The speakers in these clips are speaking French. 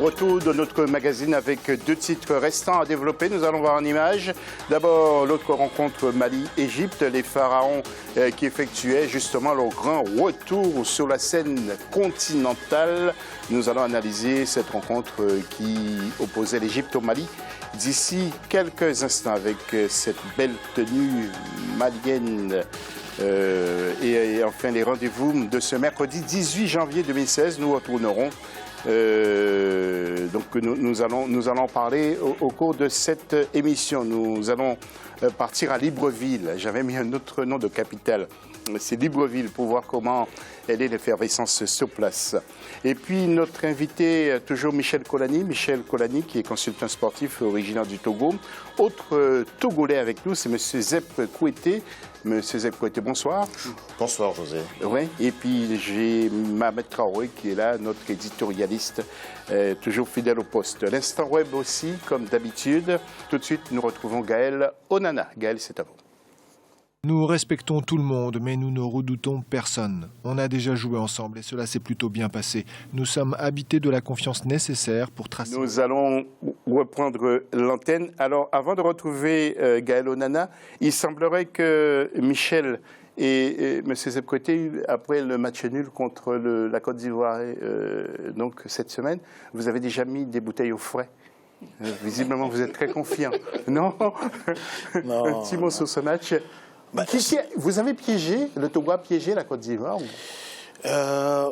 Retour de notre magazine avec deux titres restants à développer. Nous allons voir en image. D'abord, l'autre rencontre Mali-Égypte, les pharaons qui effectuaient justement leur grand retour sur la scène continentale. Nous allons analyser cette rencontre qui opposait l'Égypte au Mali d'ici quelques instants avec cette belle tenue malienne. Et enfin, les rendez-vous de ce mercredi 18 janvier 2016, nous retournerons. Donc nous allons parler au cours de cette émission. Nous allons partir à Libreville. J'avais mis un autre nom de capitale. C'est Libreville pour voir comment elle est l'effervescence sur place. Et puis notre invité, toujours Michel Kolani. Michel Kolani qui est consultant sportif originaire du Togo. Autre Togolais avec nous, c'est M. Zep Kouété. Monsieur Zep Kouété, bonsoir. Bonsoir José. Oui, et puis j'ai Mohamed Traoré qui est là, notre éditorialiste, toujours fidèle au poste. L'instant web aussi, comme d'habitude. Tout de suite, nous retrouvons Gaël Onana. Gaël, c'est à vous. Nous respectons tout le monde, mais nous ne redoutons personne. On a déjà joué ensemble et cela s'est plutôt bien passé. Nous sommes habités de la confiance nécessaire pour tracer... Nous allons reprendre l'antenne. Alors, avant de retrouver Gaël Onana, il semblerait que Michel et M. Zep Kouété, après le match nul contre la Côte d'Ivoire, donc cette semaine, vous avez déjà mis des bouteilles au frais. Visiblement, vous êtes très confiant. Non, Non. Un petit mot sur ce match. Vous avez piégé, le Togo a piégé la Côte d'Ivoire Je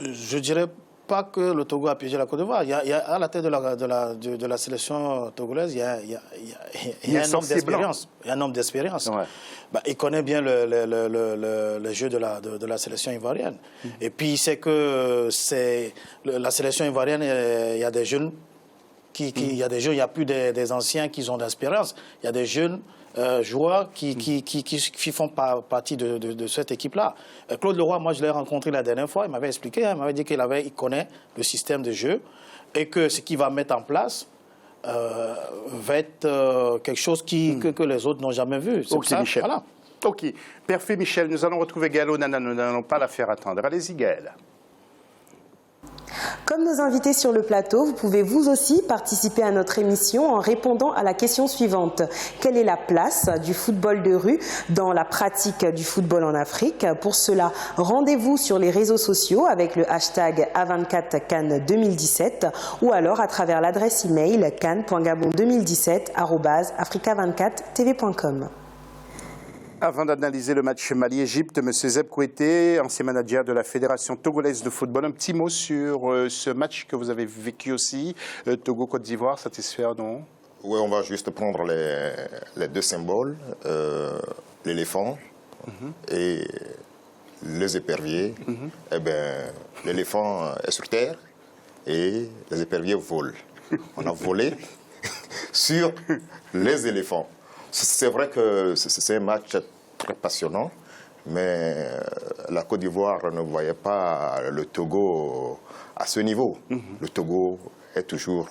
ne dirais pas que le Togo a piégé la Côte d'Ivoire. Il y a à la tête de la sélection togolaise, il y a un homme d'expérience. Il y a un homme d'expérience. Ouais. Il connaît bien le jeu de la sélection ivoirienne. Et puis il sait que la sélection ivoirienne, il y a des jeunes il y a des jeunes, il n'y a plus des anciens qui ont d'expérience. Il y a des jeunes joueurs qui font partie de cette équipe-là. Claude Leroy, moi, je l'ai rencontré la dernière fois. Il m'avait expliqué, il m'avait dit qu'il connaît le système de jeu et que ce qu'il va mettre en place va être quelque chose que les autres n'ont jamais vu. Ok, ça, Michel. Voilà. Ok. Parfait, Michel. Nous allons retrouver Gaël Onana. Nous n'allons pas la faire attendre. Allez-y, Gaël. Comme nos invités sur le plateau, vous pouvez vous aussi participer à notre émission en répondant à la question suivante. Quelle est la place du football de rue dans la pratique du football en Afrique? Pour cela, rendez-vous sur les réseaux sociaux avec le hashtag A24CAN 2017 ou alors à travers l'adresse email can.gabon2017@africa24tv.com. Avant d'analyser le match Mali-Égypte, M. Zep Kouété, ancien manager de la Fédération togolaise de football, un petit mot sur ce match que vous avez vécu aussi, Togo-Côte d'Ivoire, satisfaire, non? Oui, on va juste prendre les deux symboles, l'éléphant et les éperviers. Eh bien, l'éléphant est sur terre et les éperviers volent. On a volé sur les éléphants. C'est vrai que c'est un match très passionnant, mais la Côte d'Ivoire ne voyait pas le Togo à ce niveau. Le Togo est toujours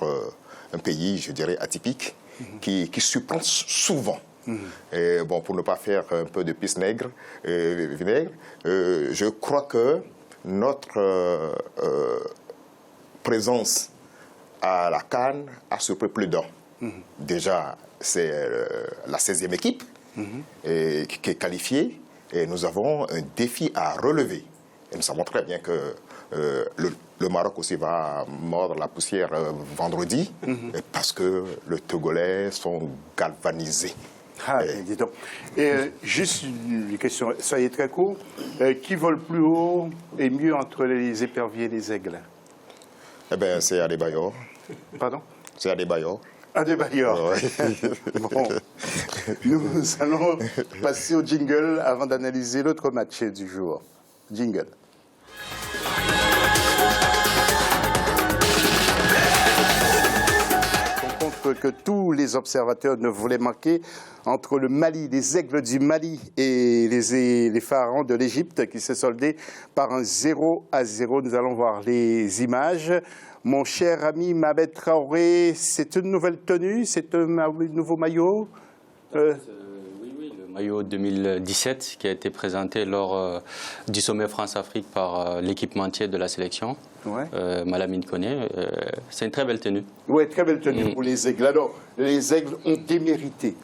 un pays, je dirais, atypique, qui surprend souvent. Et bon, pour ne pas faire un peu de pisse vinaigre, je crois que notre présence à la CAN a surpris plus d'un. Déjà, c'est la 16e équipe qui est qualifiée et nous avons un défi à relever. Et nous savons très bien que le Maroc aussi va mordre la poussière vendredi parce que les Togolais sont galvanisés. Ah, dis donc. Et juste une question, soyez très court. Qui vole plus haut et mieux entre les éperviers et les aigles? Eh bien, c'est Adebayor. Pardon? C'est Adebayor. Adebayor. Ouais. Bon, nous allons passer au jingle avant d'analyser l'autre match du jour. Jingle. Rencontre que tous les observateurs ne voulaient manquer entre le Mali, les aigles du Mali et les pharaons de l'Égypte qui s'est soldé par un 0-0. Nous allons voir les images. Mon cher ami Mohamed Traoré, c'est une nouvelle tenue, c'est un nouveau maillot Oui, le Maillot 2017 qui a été présenté lors du sommet France-Afrique par l'équipementier de la sélection, Malamine Koné. C'est une très belle tenue. Oui, très belle tenue pour les aigles. Alors, les aigles ont démérité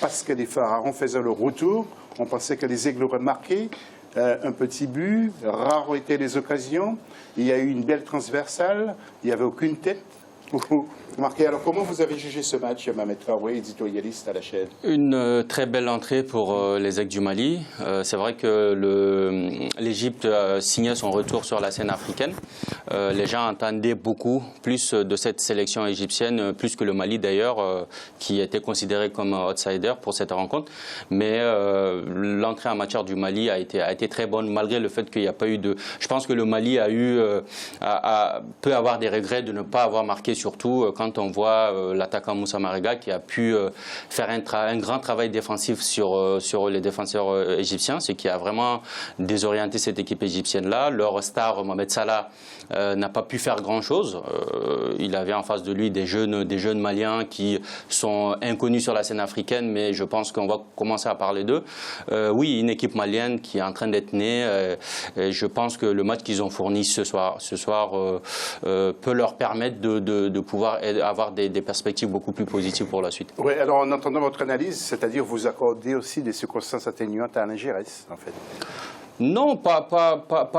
parce que les Pharaons faisaient le retour. On pensait que les aigles auraient marqué un petit but. Rares ont été les occasions. Il y a eu une belle transversale. Il n'y avait aucune tête. Marqué. Alors, comment vous avez jugé ce match, Mohamed Traoré, éditorialiste à la chaîne? Une très belle entrée pour les aigles du Mali. C'est vrai que l'Égypte signait son retour sur la scène africaine. Les gens attendaient beaucoup plus de cette sélection égyptienne, plus que le Mali d'ailleurs, qui était considéré comme outsider pour cette rencontre. Mais l'entrée en matière du Mali a été très bonne, malgré le fait qu'il n'y a pas eu de... Je pense que le Mali peut avoir des regrets de ne pas avoir marqué, surtout quand on voit l'attaquant Moussa Marega qui a pu faire un grand travail défensif sur les défenseurs égyptiens, ce qui a vraiment désorienté cette équipe égyptienne-là. Leur star, Mohamed Salah, n'a pas pu faire grand-chose. Il avait en face de lui des jeunes Maliens qui sont inconnus sur la scène africaine, mais je pense qu'on va commencer à parler d'eux. Oui, une équipe malienne qui est en train d'être née. Et je pense que le match qu'ils ont fourni ce soir peut leur permettre de pouvoir avoir des perspectives beaucoup plus positives pour la suite. Oui, alors en entendant votre analyse, c'est-à-dire vous accordez aussi des circonstances atténuantes à Alain Giresse, en fait? Non, pas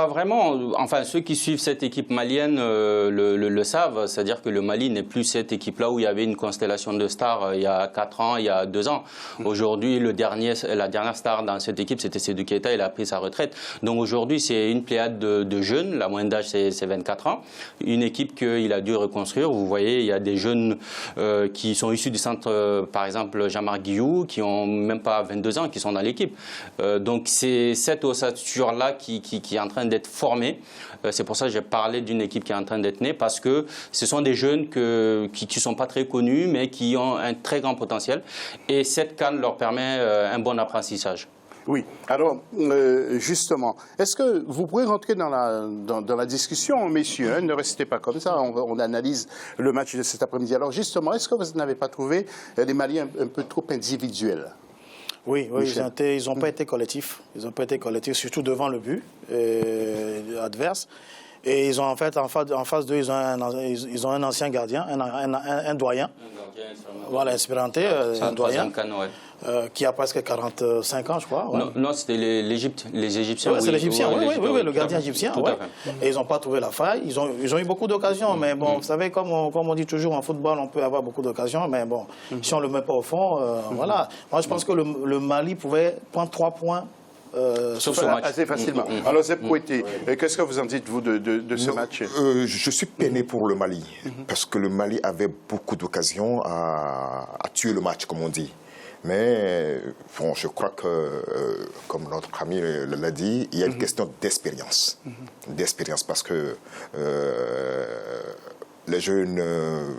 vraiment. Enfin, ceux qui suivent cette équipe malienne le savent. C'est-à-dire que le Mali n'est plus cette équipe-là où il y avait une constellation de stars il y a 4 ans, il y a 2 ans. Aujourd'hui, la dernière star dans cette équipe, c'était Seydou Keita. Il a pris sa retraite. Donc aujourd'hui, c'est une pléiade de jeunes. La moyenne d'âge, c'est 24 ans. Une équipe qu'il a dû reconstruire. Vous voyez, il y a des jeunes qui sont issus du centre, par exemple, Jean-Marc Guillou, qui ont même pas 22 ans, qui sont dans l'équipe. Donc c'est cette là qui est en train d'être formée. C'est pour ça que j'ai parlé d'une équipe qui est en train d'être née, parce que ce sont des jeunes qui ne sont pas très connus, mais qui ont un très grand potentiel. Et cette CAN leur permet un bon apprentissage. Oui, alors justement, est-ce que vous pouvez rentrer dans la discussion, messieurs, hein, ne restez pas comme ça, on analyse le match de cet après-midi. Alors justement, est-ce que vous n'avez pas trouvé les Maliens un peu trop individuels? Oui, ils n'ont pas été collectifs. Ils n'ont pas été collectifs, surtout devant le but adverse. Et ils ont en fait, en face d'eux, ils ont un ancien gardien, un doyen. Voilà, expérimenté, un doyen. Qui a presque 45 ans, je crois. Ouais. Non, c'était l'Égypte, les Égyptiens. Ouais, c'est l'Égyptien, oui, le gardien égyptien. Ouais. Et ils n'ont pas trouvé la faille. Ils ont eu beaucoup d'occasions, mais bon, vous savez, comme on dit toujours en football, on peut avoir beaucoup d'occasions, mais bon, si on ne le met pas au fond, voilà. Moi, je pense que le Mali pouvait prendre 3 points. Sur ce match. Assez facilement. Alors, Zeb Kouété, qu'est-ce que vous en dites, vous, de ce match? Je suis peiné pour le Mali, parce que le Mali avait beaucoup d'occasions à tuer le match, comme on dit. Mais bon, je crois que, comme notre ami l'a dit, il y a une question d'expérience. D'expérience, parce que les jeunes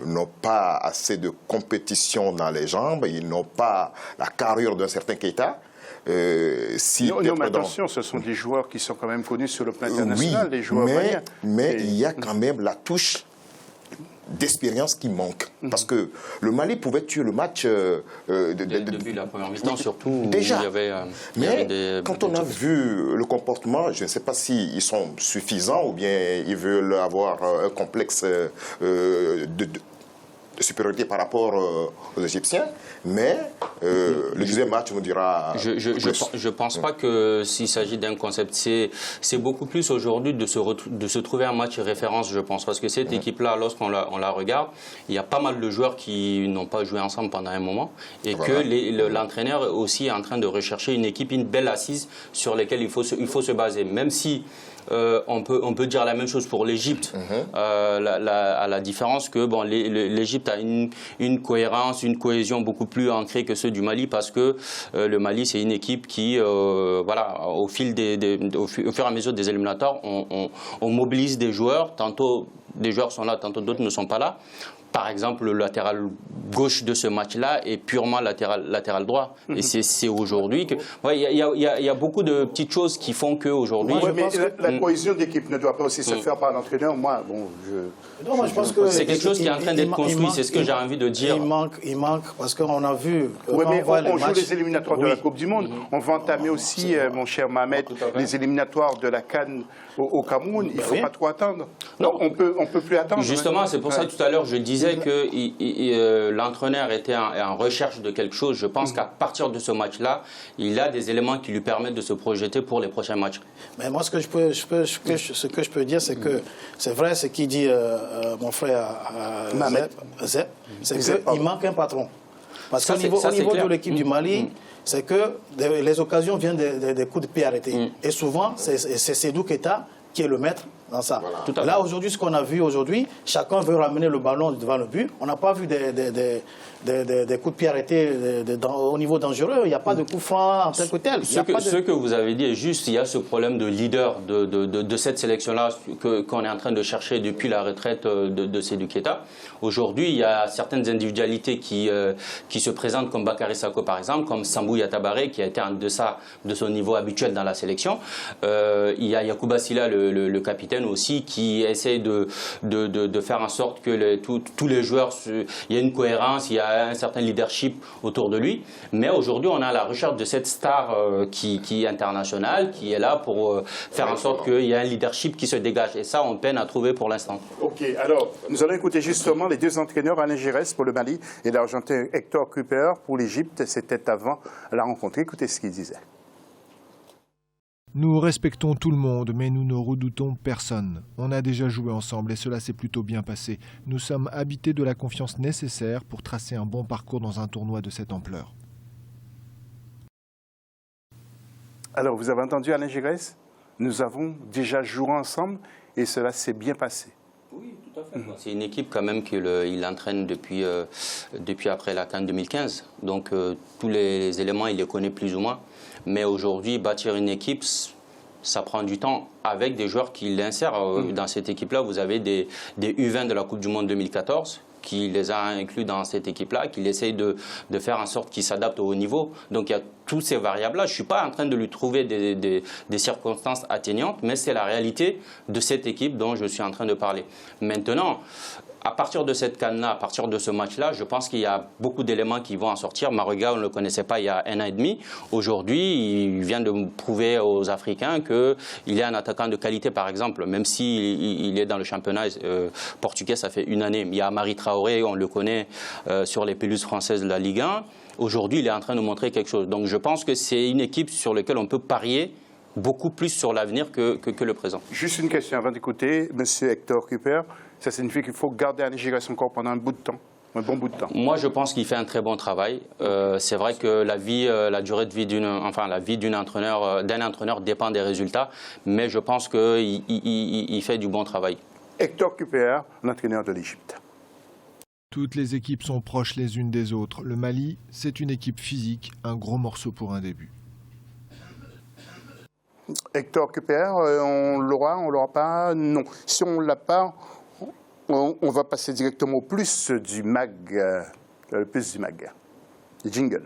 n'ont pas assez de compétition dans les jambes, ils n'ont pas la carrure d'un certain Keita. Non, mais attention, ce sont des joueurs qui sont quand même connus sur le plan international, des joueurs maliens. Mais il y a quand même la touche d'expérience qui manque. Parce que le Mali pouvait tuer le match... depuis la première mi-temps, surtout, déjà. Où il y avait, mais quand on a vu le comportement, je ne sais pas s'ils sont suffisants ou bien ils veulent avoir un complexe de supériorité par rapport aux Égyptiens, mais le deuxième match nous dira... Je pense pas que s'il s'agit d'un concept, c'est beaucoup plus aujourd'hui de se trouver un match référence, je pense, parce que cette équipe-là, lorsqu'on la regarde, il y a pas mal de joueurs qui n'ont pas joué ensemble pendant un moment, et que l'entraîneur aussi est en train de rechercher une équipe, une belle assise sur laquelle il faut se baser, même si on peut dire la même chose pour l'Égypte, à la différence que bon, l'Égypte a une cohérence, une cohésion beaucoup plus ancrée que ceux du Mali, parce que le Mali, c'est une équipe qui, voilà, au fur et à mesure des éliminatoires, on mobilise des joueurs, tantôt des joueurs sont là, tantôt d'autres ne sont pas là, par exemple, le latéral gauche de ce match-là est purement latéral droit. Et c'est aujourd'hui que... Il y a beaucoup de petites choses qui font qu'aujourd'hui... Oui, mais la cohésion d'équipe ne doit pas aussi se faire par l'entraîneur. Moi, je pense que c'est quelque chose qui est en train d'être construit, c'est ce que j'ai envie de dire. Il manque parce qu'on a vu... Oui, mais on joue les éliminatoires de la Coupe du Monde. On va entamer aussi, mon cher Mohamed, les éliminatoires de la CAN au Cameroun. Il ne faut pas trop attendre. Non, on peut plus attendre. Justement, c'est pour ça que tout à l'heure, je disais que l'entraîneur était en recherche de quelque chose. Je pense qu'à partir de ce match-là, il a des éléments qui lui permettent de se projeter pour les prochains matchs. Mais moi, ce que je peux dire, c'est que c'est vrai ce qu'il dit mon frère Zep, c'est qu'il manque un patron. Parce qu'au niveau de l'équipe du Mali, c'est que les occasions viennent des coups de pied arrêtés. Et souvent, c'est Sédou Keita qui est le maître dans ça. Voilà. Là, aujourd'hui, ce qu'on a vu aujourd'hui, chacun veut ramener le ballon devant le but. On n'a pas vu des coups de pied arrêtés au niveau dangereux. Il n'y a pas de coup franc en tel que tel. Ce que vous avez dit est juste. Il y a ce problème de leader de cette sélection-là qu'on est en train de chercher depuis la retraite de Sédou Keita. Aujourd'hui, il y a certaines individualités qui se présentent comme Bakary Sako, par exemple, comme Sambou Yatabaré, qui a été en deçà de son niveau habituel dans la sélection. Il y a Yacouba Silla, le capitaine aussi, qui essaie de faire en sorte que tous les joueurs, il y a une cohérence, il y a un certain leadership autour de lui. Mais aujourd'hui, on est à la recherche de cette star qui est internationale, qui est là pour faire en sorte qu'il y ait un leadership qui se dégage. Et ça, on peine à trouver pour l'instant. OK. Alors, nous allons écouter justement les deux entraîneurs, Alain Giresse pour le Mali et l'Argentin Hector Cooper pour l'Égypte. C'était avant la rencontre. Écoutez ce qu'il disait. Nous respectons tout le monde, mais nous ne redoutons personne. On a déjà joué ensemble et cela s'est plutôt bien passé. Nous sommes habités de la confiance nécessaire pour tracer un bon parcours dans un tournoi de cette ampleur. Alors, vous avez entendu Alain Giresse? Nous avons déjà joué ensemble et cela s'est bien passé. Oui, tout à fait. C'est une équipe quand même qu'il entraîne depuis après la CAN 2015. Donc, tous les éléments, il les connaît plus ou moins. Mais aujourd'hui, bâtir une équipe, ça prend du temps avec des joueurs qui l'insèrent. Dans cette équipe-là, vous avez des U20 de la Coupe du Monde 2014 qui les a inclus dans cette équipe-là, qui essaye de faire en sorte qu'ils s'adaptent au haut niveau. Donc il y a toutes ces variables-là. Je ne suis pas en train de lui trouver des circonstances atténuantes, mais c'est la réalité de cette équipe dont je suis en train de parler. Maintenant, à partir de cette CAN-là, à partir de ce match-là, je pense qu'il y a beaucoup d'éléments qui vont en sortir. Marouga, on ne le connaissait pas il y a 1 an et demi. Aujourd'hui, il vient de prouver aux Africains qu'il est un attaquant de qualité, par exemple. Même s'il est dans le championnat portugais, ça fait 1 année. Il y a Amari Traoré, on le connaît sur les pelouses françaises de la Ligue 1. Aujourd'hui, il est en train de montrer quelque chose. Donc je pense que c'est une équipe sur laquelle on peut parier beaucoup plus sur l'avenir que le présent. Juste une question avant d'écouter M. Hector Cooper. Ça signifie qu'il faut garder Alain Giresse encore pendant un bout de temps, un bon bout de temps. Moi, je pense qu'il fait un très bon travail. C'est vrai que la durée de vie d'un entraîneur dépend des résultats, mais je pense qu'il fait du bon travail. Hector Cooper, l'entraîneur de l'Égypte. Toutes les équipes sont proches les unes des autres. Le Mali, c'est une équipe physique, un gros morceau pour un début. Hector Cooper, on l'aura pas? Non. Si on ne l'a pas, on va passer directement au plus du mag. Le jingle.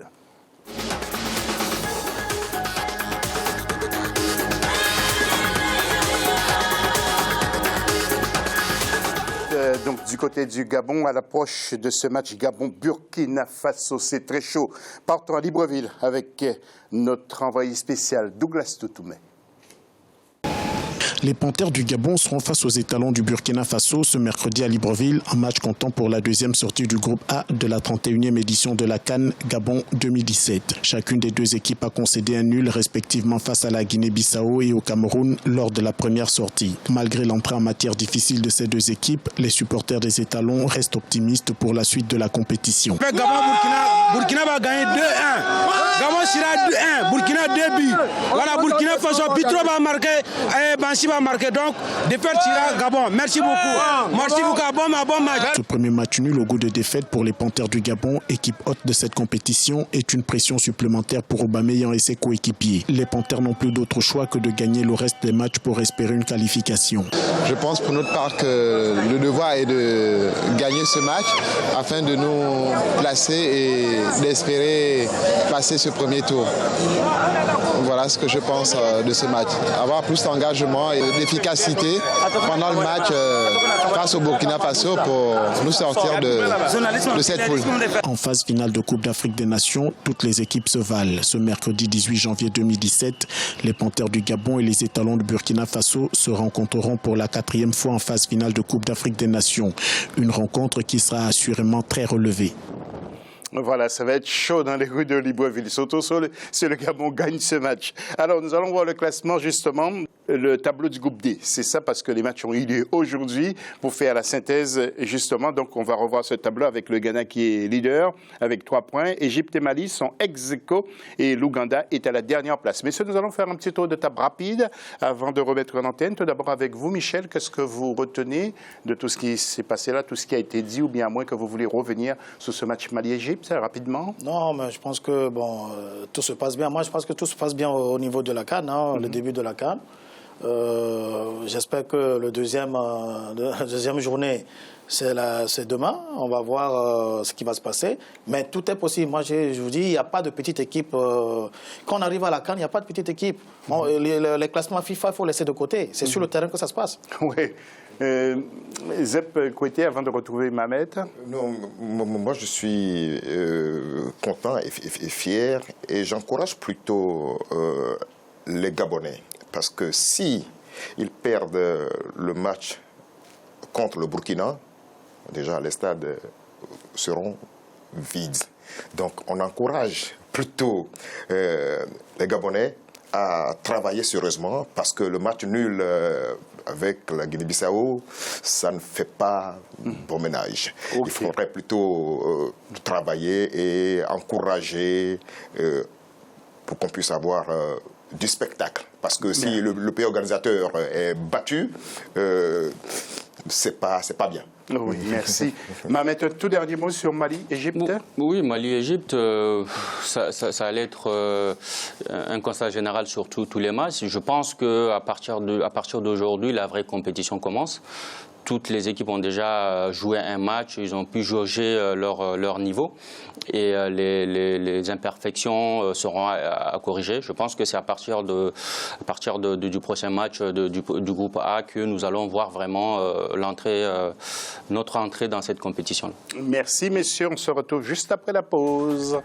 Donc du côté du Gabon, à l'approche de ce match Gabon-Burkina Faso, c'est très chaud. Partons à Libreville avec notre envoyé spécial Douglas Toutoumé. Les Panthères du Gabon seront face aux étalons du Burkina Faso ce mercredi à Libreville, un match comptant pour la deuxième sortie du groupe A de la 31e édition de la CAN Gabon 2017. Chacune des deux équipes a concédé un nul respectivement face à la Guinée-Bissau et au Cameroun lors de la première sortie. Malgré l'entrée en matière difficile de ces deux équipes, les supporters des étalons restent optimistes pour la suite de la compétition. Gabon-Burkina va gagner 2-1. Gabon sera 1, Burkina 2 buts. Voilà, Burkina Faso, Pitro va marquer et Bansi va marquer. Donc, défaite sera Gabon. Merci beaucoup. Merci beaucoup. Bon match. Ce premier match nul au goût de défaite pour les Panthères du Gabon, équipe hôte de cette compétition, est une pression supplémentaire pour Aubameyang et ses coéquipiers. Les Panthères n'ont plus d'autre choix que de gagner le reste des matchs pour espérer une qualification. Je pense pour notre part que le devoir est de gagner ce match afin de nous placer et d'espérer passer ce premier tour. Voilà ce que je pense de ce match. Avoir plus d'engagement et d'efficacité pendant le match face au Burkina Faso pour nous sortir de cette poule. En phase finale de Coupe d'Afrique des Nations, toutes les équipes se valent. Ce mercredi 18 janvier 2017, les Panthères du Gabon et les étalons de Burkina Faso se rencontreront pour la 4e fois en phase finale de Coupe d'Afrique des Nations. Une rencontre qui sera assurément très relevée. Voilà, ça va être chaud dans les rues de Libreville, surtout si le Gabon gagne ce match. Alors, nous allons voir le classement, justement, le tableau du groupe D. C'est ça parce que les matchs ont eu lieu aujourd'hui pour faire la synthèse, justement. Donc, on va revoir ce tableau avec le Ghana qui est leader avec 3 points. Égypte et Mali sont ex-aequo et l'Ouganda est à la dernière place. Messieurs, nous allons faire un petit tour de table rapide avant de remettre en antenne. Tout d'abord avec vous, Michel, qu'est-ce que vous retenez de tout ce qui s'est passé là, tout ce qui a été dit, ou bien à moins que vous voulez revenir sur ce match Mali-Égypte rapidement? Non, mais je pense que tout se passe bien. Moi, je pense que tout se passe bien au niveau de la CAN, le début de la CAN. J'espère que la deuxième journée, c'est demain. On va voir ce qui va se passer. Mais tout est possible. Moi, je vous dis, il n'y a pas de petite équipe. Quand on arrive à la CAN, il n'y a pas de petite équipe. Bon, les classements FIFA, il faut laisser de côté. C'est sur le terrain que ça se passe. Oui. Zep Kouété, avant de retrouver Mamet. Non, moi je suis content et fier et j'encourage plutôt les Gabonais parce que si ils perdent le match contre le Burkina, déjà les stades seront vides. Donc on encourage plutôt les Gabonais à travailler sérieusement parce que le match nul avec la Guinée-Bissau, ça ne fait pas bon ménage. Okay. Il faudrait plutôt travailler et encourager pour qu'on puisse avoir du spectacle. Parce que si le pays organisateur est battu, c'est pas bien. Oui, merci. Mamet, tout dernier mot sur Mali-Égypte? Oui, Mali-Égypte, ça allait être un constat général sur tous les matchs. Je pense qu'à partir d'aujourd'hui, la vraie compétition commence. Toutes les équipes ont déjà joué un match, ils ont pu jauger leur niveau et les imperfections seront à corriger. Je pense que c'est à partir du prochain match du groupe A que nous allons voir vraiment notre entrée dans cette compétition. Merci messieurs, on se retrouve juste après la pause.